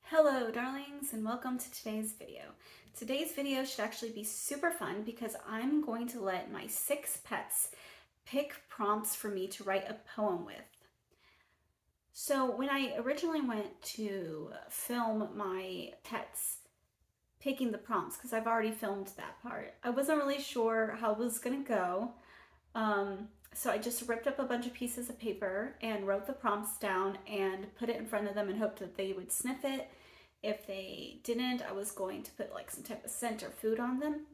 Hello darlings and welcome to today's video. Today's video should actually be super fun because I'm going to let my 6 pets pick prompts for me to write a poem with. So when I originally went to film my pets picking the prompts, because I've already filmed that part, I wasn't really sure how it was going to go. So I just ripped up a bunch of pieces of paper and wrote the prompts down and put it in front of them and hoped that they would sniff it. If they didn't, I was going to put like some type of scent or food on them.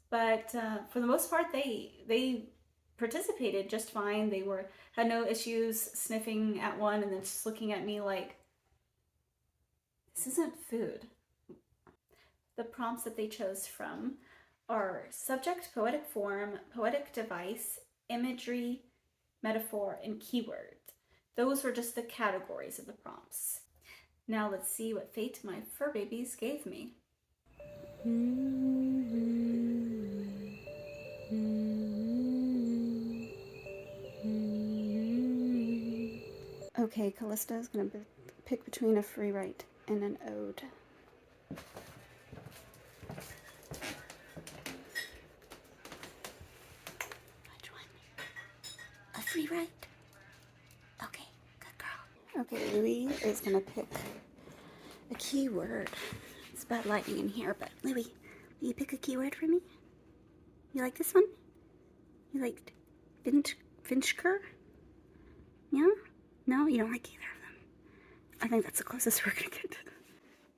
But for the most part, they participated just fine. They had no issues sniffing at one and then just looking at me like, this isn't food. The prompts that they chose from are subject, poetic form, poetic device, imagery, metaphor, and keyword. Those were just the categories of the prompts. Now let's see what fate my fur babies gave me. Okay, Callista is going to pick between a free write and an ode. Which one? A free write? Okay, good girl. Okay, Louie is going to pick a keyword. It's bad lighting in here, but Louie, will you pick a keyword for me? You like this one? You liked Finchker? Yeah? No, you don't like either of them. I think that's the closest we're gonna get.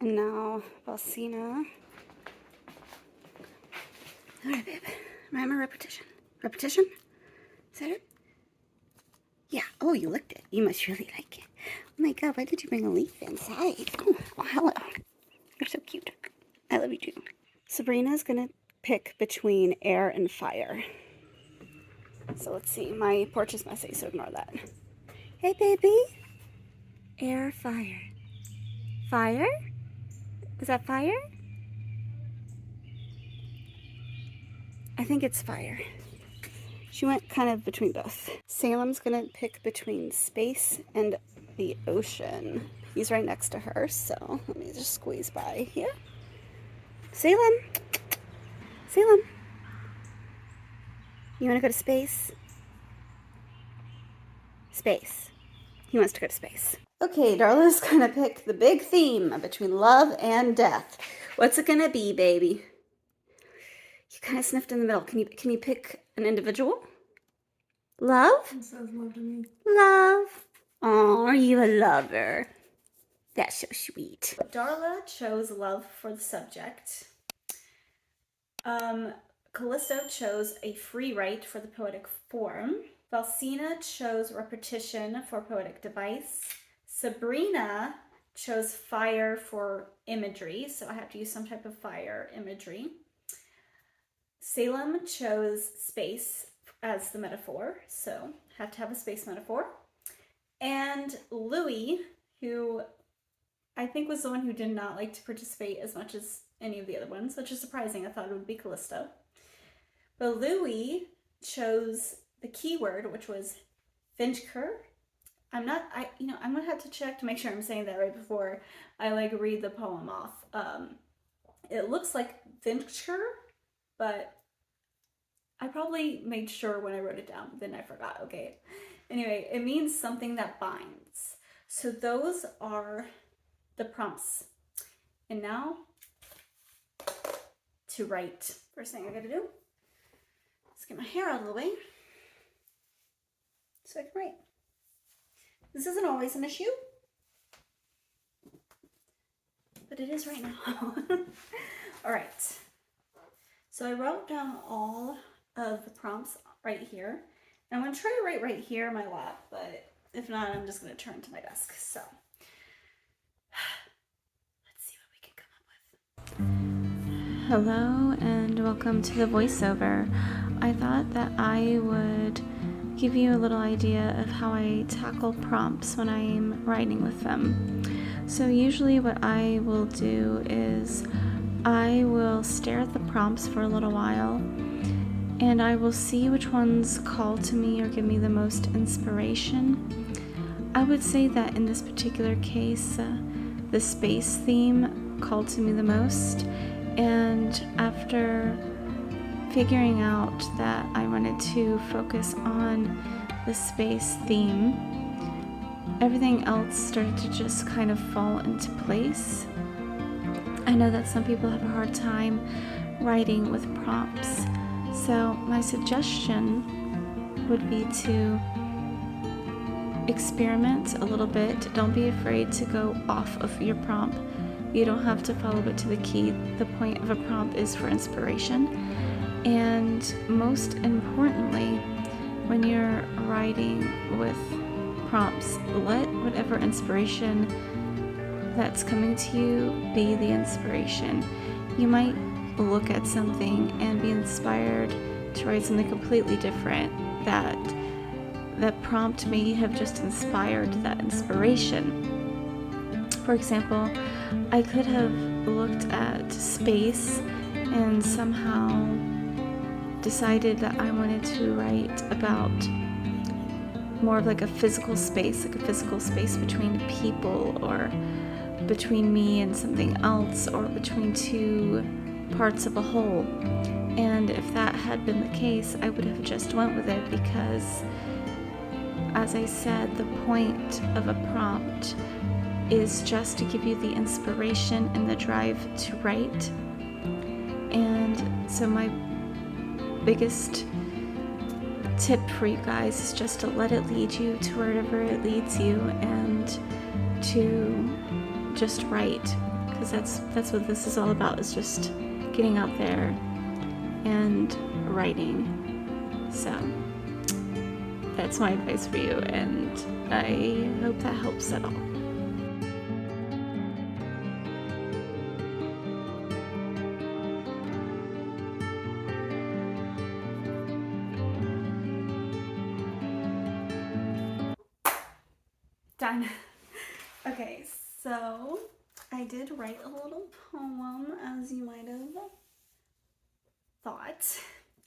And now, Balsina. Alright, babe. Remember repetition? Repetition? Is that it? Yeah. Oh, you licked it. You must really like it. Oh my god, why did you bring a leaf inside? Oh, hello. You're so cute. I love you too. Sabrina's gonna pick between air and fire. So let's see. My porch is messy, so ignore that. Hey, baby. Air, fire. Fire? Is that fire? I think it's fire. She went kind of between both. Salem's gonna pick between space and the ocean. He's right next to her, so let me just squeeze by here. Salem! Salem! You wanna go to space? Space. He wants to go to space. Okay, Darla's gonna pick the big theme between love and death. What's it gonna be, baby? You kind of sniffed in the middle. Can you pick an individual? Love? It says love to me. Love. Oh, are you a lover? That's so sweet. Darla chose love for the subject. Callisto chose a free write for the poetic form. Valsina chose repetition for poetic device. Sabrina chose fire for imagery, so I have to use some type of fire imagery. Salem chose space as the metaphor, so have to have a space metaphor. And Louie, who I think was the one who did not like to participate as much as any of the other ones, which is surprising. I thought it would be Callisto. But Louie chose the keyword, which was Finchker. I'm gonna have to check to make sure I'm saying that right before I read the poem off. It looks like Finchker, but I probably made sure when I wrote it down, then I forgot, okay? Anyway, it means something that binds. So those are the prompts. And now, to write. First thing I gotta do is get my hair out of the way so I can write. This isn't always an issue, but it is right now. All right. So I wrote down all of the prompts right here. And I'm going to try to write right here in my lap, but if not, I'm just going to turn to my desk. So let's see what we can come up with. Hello and welcome to the voiceover. I thought that I would give you a little idea of how I tackle prompts when I'm writing with them. So usually what I will do is I will stare at the prompts for a little while and I will see which ones call to me or give me the most inspiration. I would say that in this particular case, the space theme called to me the most. And after figuring out that I wanted to focus on the space theme, everything else started to just kind of fall into place. I know that some people have a hard time writing with prompts, so my suggestion would be to experiment a little bit. Don't be afraid to go off of your prompt. You don't have to follow it to the key. The point of a prompt is for inspiration. And most importantly, when you're writing with prompts, let whatever inspiration that's coming to you be the inspiration. You might look at something and be inspired to write something completely different. That prompt may have just inspired that inspiration. For example, I could have looked at space and somehow decided that I wanted to write about more of like a physical space between people, or between me and something else, or between two parts of a whole. And if that had been the case, I would have just went with it, because as I said, the point of a prompt is just to give you the inspiration and the drive to write. And so my biggest tip for you guys is just to let it lead you to wherever it leads you, and to just write, because that's what this is all about, is just getting out there and writing. So that's my advice for you, and I hope that helps at all. Done. Okay, so I did write a little poem, as you might have thought,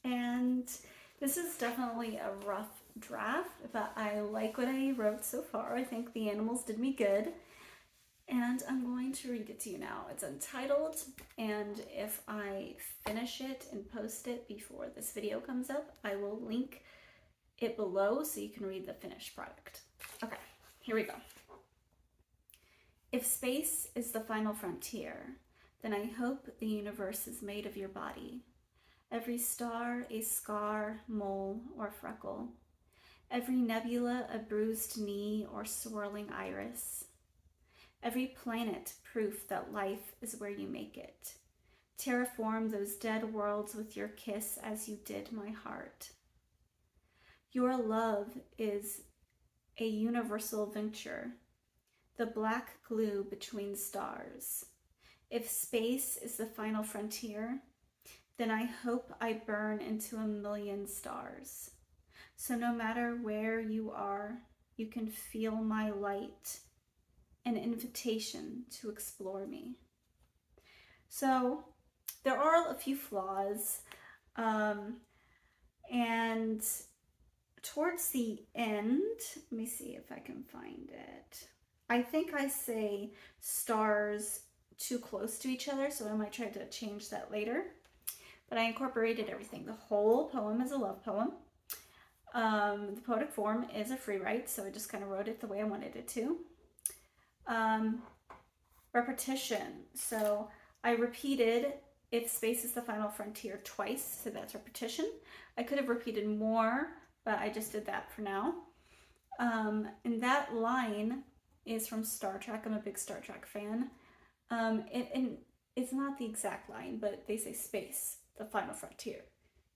and this is definitely a rough draft, but I like what I wrote so far. I think the animals did me good, and I'm going to read it to you now. It's untitled, and if I finish it and post it before this video comes up, I will link it below so you can read the finished product. Okay, here we go. If space is the final frontier, then I hope the universe is made of your body. Every star a scar, mole, or freckle. Every nebula a bruised knee or swirling iris. Every planet proof that life is where you make it. Terraform those dead worlds with your kiss as you did my heart. Your love is a universal venture, the black glue between stars. If space is the final frontier, then I hope I burn into 1,000,000 stars. So no matter where you are, you can feel my light, an invitation to explore me. So there are a few flaws, and towards the end, let me see if I can find it. I think I say stars too close to each other, so I might try to change that later. But I incorporated everything. The whole poem is a love poem. The poetic form is a free write, so I just kind of wrote it the way I wanted it to. Repetition. So I repeated if space is the final frontier twice, so that's repetition. I could have repeated more, but I just did that for now. And that line is from Star Trek. I'm a big Star Trek fan. And it's not the exact line, but they say space, the final frontier.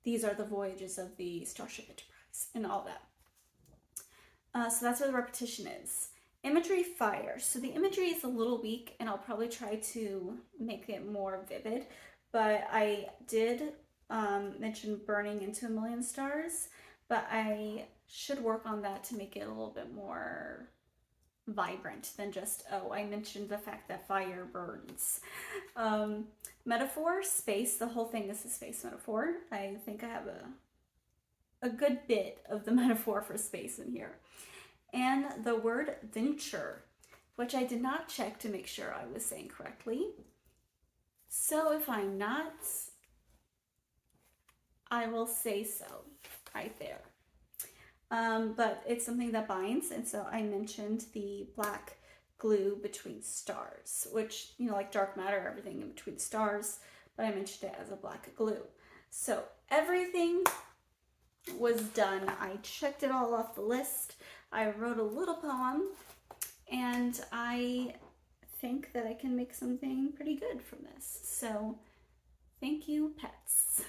These are the voyages of the Starship Enterprise and all that. So that's where the repetition is. Imagery fire. So the imagery is a little weak, and I'll probably try to make it more vivid, but I did mention burning into 1,000,000 stars, but I should work on that to make it a little bit more vibrant than just, oh, I mentioned the fact that fire burns. Metaphor, space, the whole thing is a space metaphor. I think I have a good bit of the metaphor for space in here. And the word venture. which I did not check to make sure I was saying correctly. So if I'm not, I will say so right there. But it's something that binds, and so I mentioned the black glue between stars, which, you know, like dark matter, everything in between stars, but I mentioned it as a black glue. So everything was done. I checked it all off the list. I wrote a little poem, and I think that I can make something pretty good from this. So thank you, pets.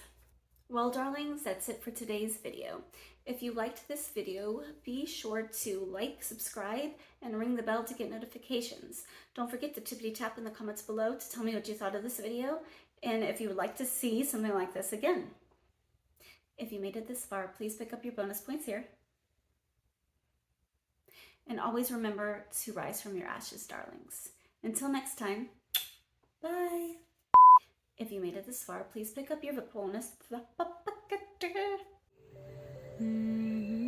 Well, darlings, that's it for today's video. If you liked this video, be sure to like, subscribe, and ring the bell to get notifications. Don't forget to tippity tap in the comments below to tell me what you thought of this video, and if you would like to see something like this again. If you made it this far, please pick up your bonus points here. And always remember to rise from your ashes, darlings. Until next time, bye. If you made it this far, please pick up your bonus. Mm-hmm.